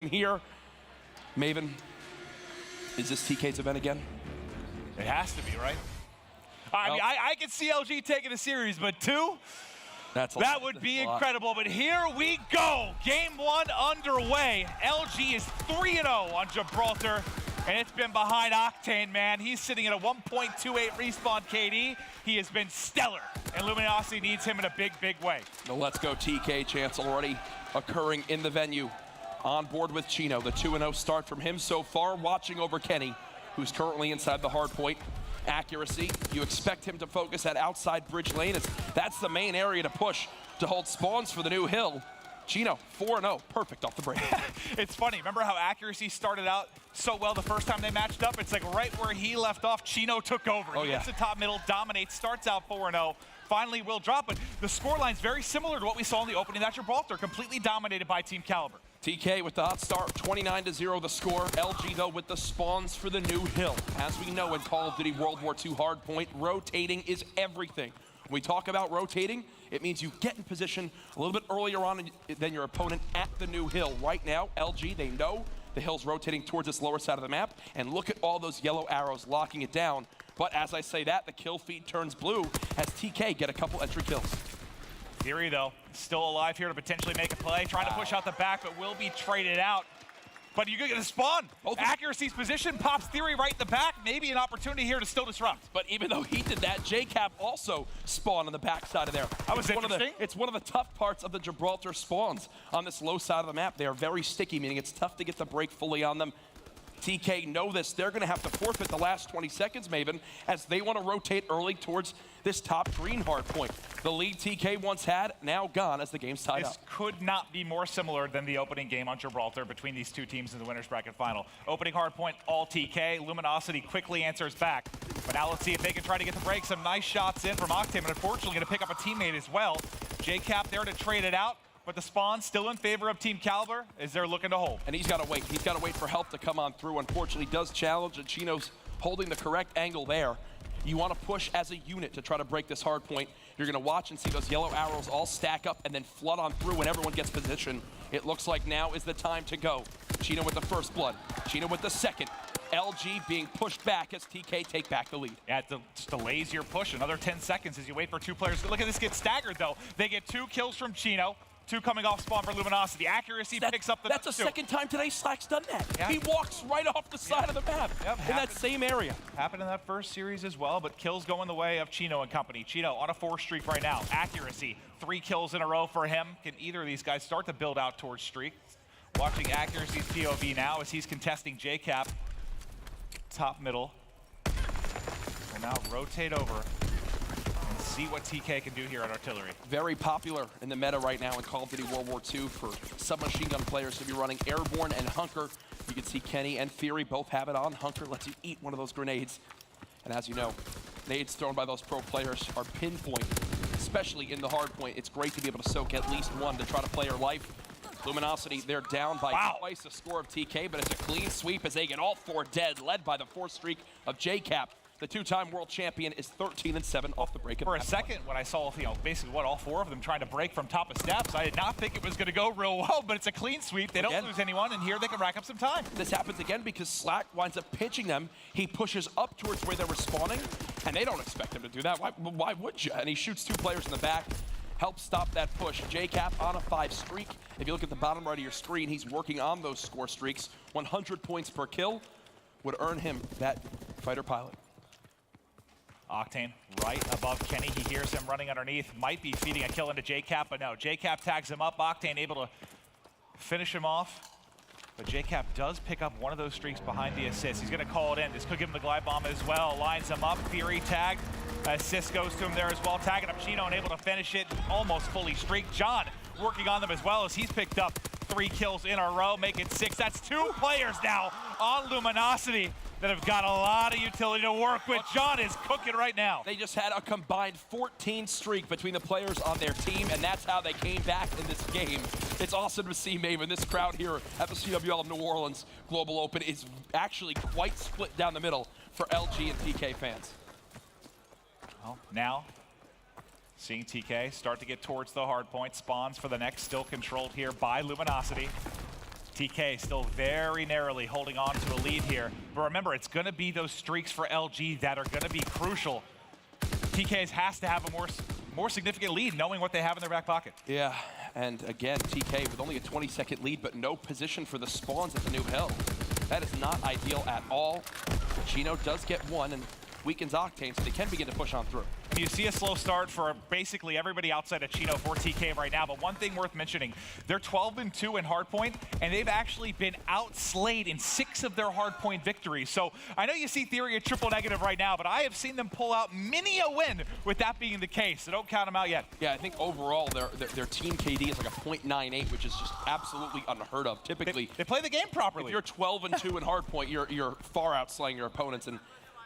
here. Maven, is this TK's event again? It has to be, right? I mean, I could see LG taking a series, but that would be incredible. But here we go. Game one underway. LG is 3-0 on Gibraltar, and it's been behind Octane, man. He's sitting at a 1.28 respawn KD. He has been stellar, and Luminosity needs him in a big, big way. The Let's Go TK chance already occurring in the venue. On board with Chino, the 2-0 start from him so far, watching over Kenny, who's currently inside the hard point. Accuracy, you expect him to focus at outside bridge lane, as that's the main area to push to hold spawns for the new hill. Chino, 4-0, perfect off the break. It's funny, remember how Accuracy started out so well the first time they matched up? It's like right where he left off, Chino took over. He gets the top middle, dominates, starts out 4-0, finally will drop, but the scoreline's very similar to what we saw in the opening at Gibraltar, completely dominated by Team Kaliber. TK with the hot start, 29-0 the score. LG though with the spawns for the new hill. As we know in Call of Duty World War II Hardpoint, rotating is everything. When we talk about rotating, it means you get in position a little bit earlier on than your opponent at the new hill. Right now, LG, they know the hill's rotating towards this lower side of the map, and look at all those yellow arrows locking it down. But as I say that, the kill feed turns blue as TK get a couple entry kills. Theory, though, still alive here to potentially make a play. Trying to push out the back, but will be traded out. But you get a spawn. Accuracy's position pops Theory right in the back. Maybe an opportunity here to still disrupt. But even though he did that, JCap also spawned on the back side of there. That was interesting. It's one of the tough parts of the Gibraltar spawns on this low side of the map. They are very sticky, meaning it's tough to get the break fully on them. TK know this. They're going to have to forfeit the last 20 seconds, Maven, as they want to rotate early towards this top green hard point. The lead TK once had, now gone as the game's tied up. This could not be more similar than the opening game on Gibraltar between these two teams in the winner's bracket final. Opening hard point, all TK. Luminosity quickly answers back. But now let's see if they can try to get the break. Some nice shots in from Octane, but unfortunately going to pick up a teammate as well. JCap there to trade it out. But the spawn still in favor of Team Kaliber as they're looking to hold. And he's got to wait. He's got to wait for help to come on through. Unfortunately, does challenge, and Chino's holding the correct angle there. You want to push as a unit to try to break this hard point. You're going to watch and see those yellow arrows all stack up and then flood on through when everyone gets position. It looks like now is the time to go. Chino with the first blood. Chino with the second. LG being pushed back as TK take back the lead. Yeah, it just delays your push another 10 seconds as you wait for two players. Look at this get staggered, though. They get 2 kills from Chino. 2 coming off spawn for Luminosity. Accuracy picks up the That's the second time today Slack's done that. Yeah. He walks right off the side of the map in that same area. Happened in that first series as well, but kills go in the way of Chino and company. Chino on a 4 streak right now. Accuracy, 3 kills in a row for him. Can either of these guys start to build out towards streak? Watching Accuracy's POV now as he's contesting JCap. Top middle. Will now rotate over. See what TK can do here at Artillery. Very popular in the meta right now in Call of Duty World War II for submachine gun players to be running Airborne and Hunker. You can see Kenny and Theory both have it on. Hunker lets you eat one of those grenades. And as you know, nades thrown by those pro players are pinpoint, especially in the hard point. It's great to be able to soak at least one to try to play your life. Luminosity, they're down by twice the score of TK, but it's a clean sweep as they get all 4 dead, led by the 4th streak of JCap. The 2-time world champion is 13-7 off the break. For a second, when I saw, basically all 4 of them trying to break from top of steps, I did not think it was going to go real well, but it's a clean sweep. They don't lose anyone, and here they can rack up some time. This happens again because Slack winds up pinching them. He pushes up towards where they were spawning, and they don't expect him to do that. Why would you? And he shoots 2 players in the back, helps stop that push. JCap on a 5 streak. If you look at the bottom right of your screen, he's working on those score streaks. 100 points per kill would earn him that fighter pilot. Octane right above Kenny. He hears him running underneath. Might be feeding a kill into JCap, but no. JCap tags him up. Octane able to finish him off. But JCap does pick up one of those streaks behind the assist. He's going to call it in. This could give him the glide bomb as well. Lines him up. Theory tagged. Assist goes to him there as well. Tagging up Chino and able to finish it. Almost fully streaked. John working on them as well as he's picked up 3 kills in a row, make it 6. That's 2 players now on Luminosity that have got a lot of utility to work with. John is cooking right now. They just had a combined 14 streak between the players on their team, and that's how they came back in this game. It's awesome to see, Maven. This crowd here at the CWL New Orleans Global Open is actually quite split down the middle for LG and TK fans. Well, now seeing TK start to get towards the hard point. Spawns for the next, still controlled here by Luminosity. TK still very narrowly holding on to a lead here. But remember, it's going to be those streaks for LG that are going to be crucial. TK has to have a more significant lead, knowing what they have in their back pocket. Yeah, and again, TK with only a 20-second lead, but no position for the spawns at the new hill. That is not ideal at all. Chino does get one and weakens Octane, so they can begin to push on through. You see a slow start for basically everybody outside of Chino for TK right now, but one thing worth mentioning, they're 12-2 in hardpoint, and they've actually been outslayed in 6 of their hardpoint victories. So I know you see Theory a triple negative right now, but I have seen them pull out many a win with that being the case, so don't count them out yet. Yeah, I think overall their team KD is like a .98, which is just absolutely unheard of. Typically, they play the game properly. If you're 12-2 in hardpoint, you're far outslaying your opponents and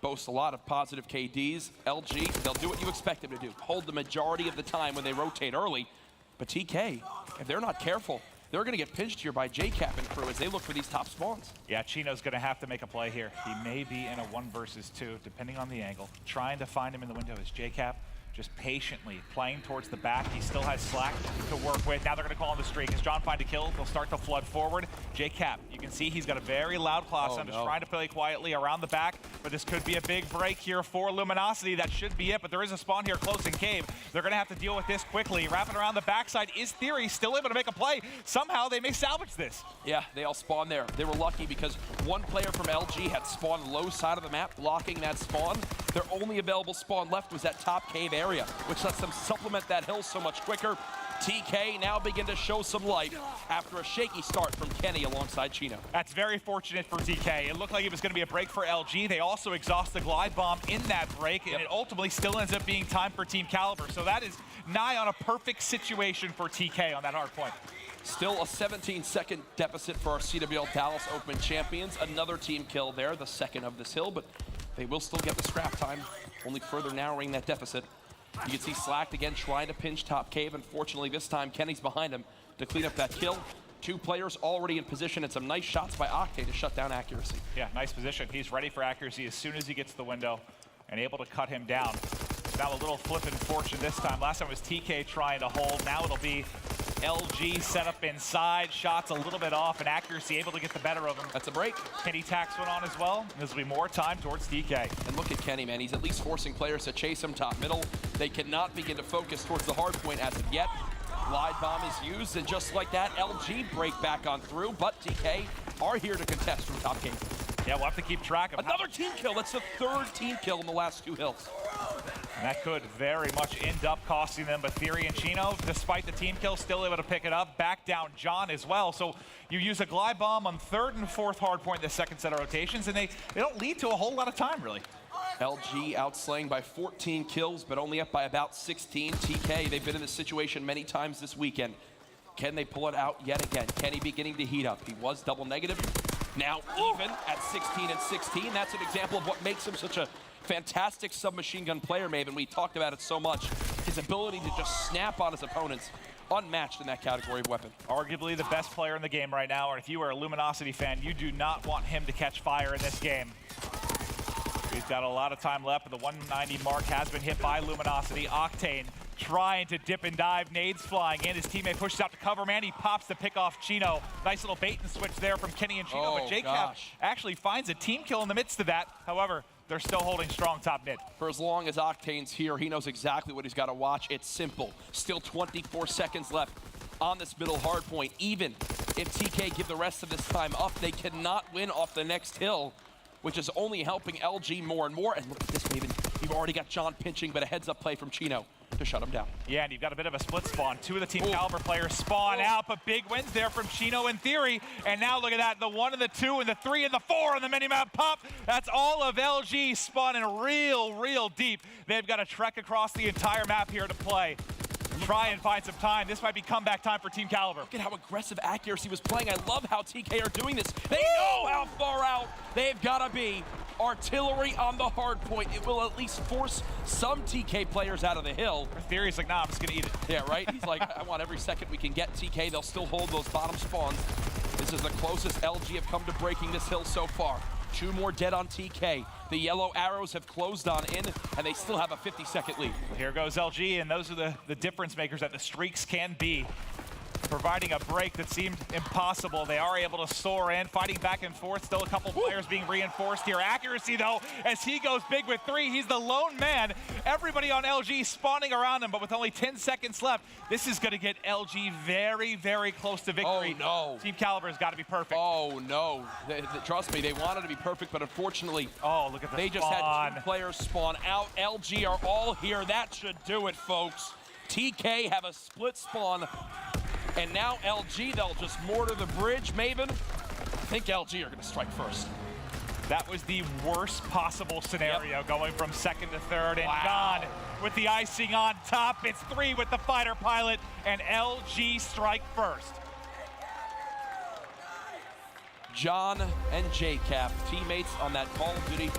boast a lot of positive KDs. LG, they'll do what you expect them to do. Hold the majority of the time when they rotate early. But TK, if they're not careful, they're going to get pinched here by JCap and crew as they look for these top spawns. Yeah, Chino's going to have to make a play here. He may be in a 1 versus 2, depending on the angle. Trying to find him in the window is JCap. Just patiently playing towards the back. He still has Slack to work with. Now they're going to call on the streak. As John find a kill, they'll start to flood forward. JCap, you can see he's got a very loud class. I'm just trying to play quietly around the back, but this could be a big break here for Luminosity. That should be it, but there is a spawn here close in cave. They're going to have to deal with this quickly. Wrapping around the backside is Theory, still able to make a play. Somehow they may salvage this. Yeah, they all spawned there. They were lucky because one player from LG had spawned low side of the map, blocking that spawn. Their only available spawn left was that top cave area, which lets them supplement that hill so much quicker. TK now begin to show some life after a shaky start from Kenny alongside Chino. That's very fortunate for TK. It looked like it was going to be a break for LG. They also exhaust the glide bomb in that break, and it ultimately still ends up being time for Team Kaliber. So that is nigh on a perfect situation for TK on that hard point. Still a 17-second deficit for our CWL Dallas Open champions. Another team kill there, the second of this hill, but they will still get the scrap time, only further narrowing that deficit. You can see Slacked again trying to pinch top cave. Unfortunately, this time Kenny's behind him to clean up that kill. 2 players already in position and some nice shots by Octane to shut down accuracy. Yeah, nice position. He's ready for accuracy as soon as he gets to the window and able to cut him down. Now a little flipping fortune this time. Last time it was TK trying to hold. Now it'll be LG set up inside. Shots a little bit off and accuracy able to get the better of him. That's a break. Kenny tacks one on as well. This will be more time towards TK. And look at Kenny, man. He's at least forcing players to chase him top middle. They cannot begin to focus towards the hard point as of yet. Glide bomb is used, and just like that, LG break back on through, but TK are here to contest from top cave. Yeah, we'll have to keep track of another team kill. That's the 3rd team kill in the last 2 hills. And that could very much end up costing them, but Theory and Chino, despite the team kill, still able to pick it up. Back down John as well. So you use a glide bomb on 3rd and 4th hard point in the 2nd set of rotations, and they don't lead to a whole lot of time, really. LG outslaying by 14 kills, but only up by about 16. TK, they've been in this situation many times this weekend. Can they pull it out yet again? Kenny beginning to heat up. He was double negative. Now even at 16 and 16. That's an example of what makes him such a fantastic submachine gun player, Maven. We talked about it so much. His ability to just snap on his opponents, unmatched in that category of weapon. Arguably the best player in the game right now, and if you are a Luminosity fan, you do not want him to catch fire in this game. He's got a lot of time left, but the 190 mark has been hit by Luminosity. Octane trying to dip and dive, nades flying in. His teammate pushes out to cover, man. He pops to pick off Chino. Nice little bait and switch there from Kenny and Chino, but JCap actually finds a team kill in the midst of that. However, they're still holding strong top mid. For as long as Octane's here, he knows exactly what he's got to watch. It's simple. Still 24 seconds left on this middle hard point. Even if TK give the rest of this time up, they cannot win off the next hill, which is only helping LG more and more. And look at this, Maven. You've already got John pinching, but a heads-up play from Chino to shut him down. Yeah, and you've got a bit of a split spawn. 2 of the Team Kaliber players spawn out, but big wins there from Chino and Theory. And now look at that, the 1 and the 2 and the 3 and the 4 on the minimap pop. That's all of LG spawning real deep. They've got to trek across the entire map here to play. Try and find some time. This might be comeback time for Team Kaliber. Look at how aggressive accuracy was playing. I love how TK are doing this. They know how far out they've got to be. Artillery on the hard point. It will at least force some TK players out of the hill. Theory's like, nah, I'm just gonna eat it. Yeah, right? He's like, I want every second we can get TK. They'll still hold those bottom spawns. This is the closest LG have come to breaking this hill so far. 2 more dead on TK. The yellow arrows have closed on in, and they still have a 50-second lead. Here goes LG, and those are the difference makers that the streaks can be. providing a break that seemed impossible. They are able to soar in, fighting back and forth. Still a couple players being reinforced here. Accuracy, though, as he goes big with 3. He's the lone man. Everybody on LG spawning around him, but with only 10 seconds left, this is going to get LG very, very close to victory. Oh, no. Team Kaliber's got to be perfect. Oh, no. Trust me, they wanted to be perfect, but unfortunately, oh, look at the they just had 2 players spawn out. LG are all here. That should do it, folks. TK have a split spawn, and now LG, they'll just mortar the bridge. Maven, I think LG are going to strike first. That was the worst possible scenario, going from second to third, and Wow. gone with the icing on top. It's 3 with the fighter pilot, and LG strike first. John and JCap, teammates on that Call of Duty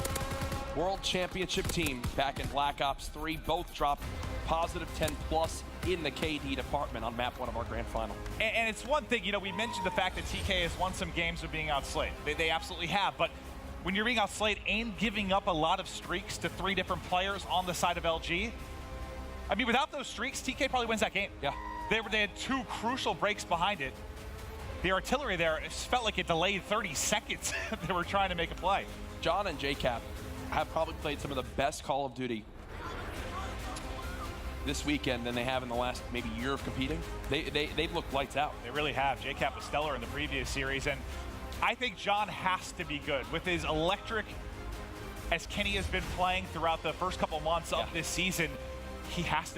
World Championship team back in Black Ops 3, both dropped positive 10+ in the KD department on map 1 of our grand final. And it's one thing, you know, we mentioned the fact that TK has won some games of being outslayed. They absolutely have, but when you're being outslayed and giving up a lot of streaks to 3 different players on the side of LG, I mean, without those streaks, TK probably wins that game. Yeah. They had 2 crucial breaks behind it. The artillery there, it felt like it delayed 30 seconds. They were trying to make a play. John and JCap have probably played some of the best Call of Duty this weekend than they have in the last maybe year of competing. They've looked lights out. They really have. JCap was stellar in the previous series, and I think John has to be good. With his electric, as Kenny has been playing throughout the first couple months of this season, he has to